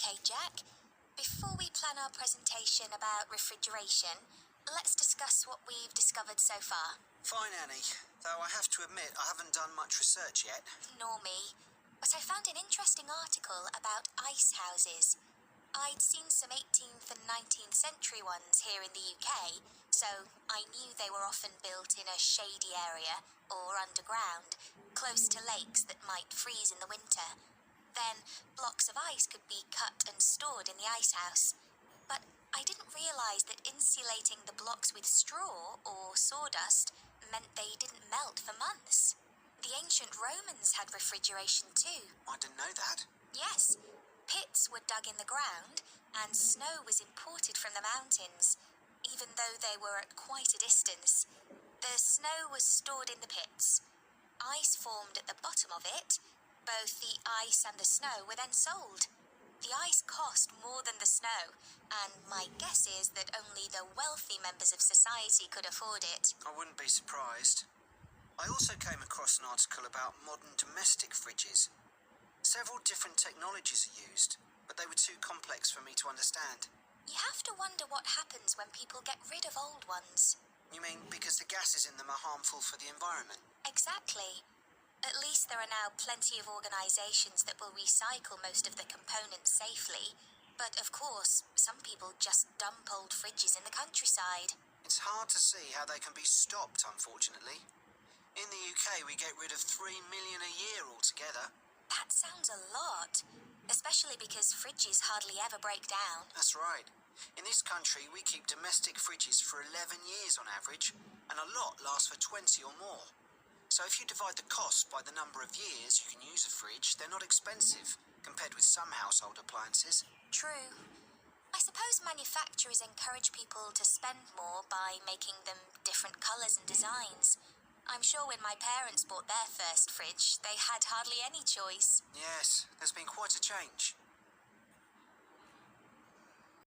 Okay, Jack. Before we plan our presentation about refrigeration, let's discuss what we've discovered so far. Fine, Annie. Though I have to admit I haven't done much research yet. Nor me. But I found an interesting article about ice houses. I'd seen some 18th and 19th century ones here in the UK, so I knew they were often built in a shady area or underground, close to lakes that might freeze in the winter. Then blocks of ice could be cut and stored in the ice house. But I didn't realise that insulating the blocks with straw or sawdust meant they didn't melt for months. The ancient Romans had refrigeration too. I didn't know that. Yes, pits were dug in the ground and snow was imported from the mountains, even though they were at quite a distance. The snow was stored in the pits. Ice formed at the bottom of it. Both the ice and the snow were then sold. The ice cost more than the snow, and my guess is that only the wealthy members of society could afford it. I wouldn't be surprised. I also came across an article about modern domestic fridges. Several different technologies are used, but they were too complex for me to understand. You have to wonder what happens when people get rid of old ones. You mean because the gases in them are harmful for the environment? Exactly. At least there are now plenty of organisations that will recycle most of the components safely. But of course, some people just dump old fridges in the countryside. It's hard to see how they can be stopped, unfortunately. In the UK, we get rid of 3 million a year altogether. That sounds a lot, especially because fridges hardly ever break down. That's right. In this country, we keep domestic fridges for 11 years on average, and a lot lasts for 20 or more. So if you divide the cost by the number of years you can use a fridge, they're not expensive, compared with some household appliances. True. I suppose manufacturers encourage people to spend more by making them different colours and designs. I'm sure when my parents bought their first fridge, they had hardly any choice. Yes, there's been quite a change.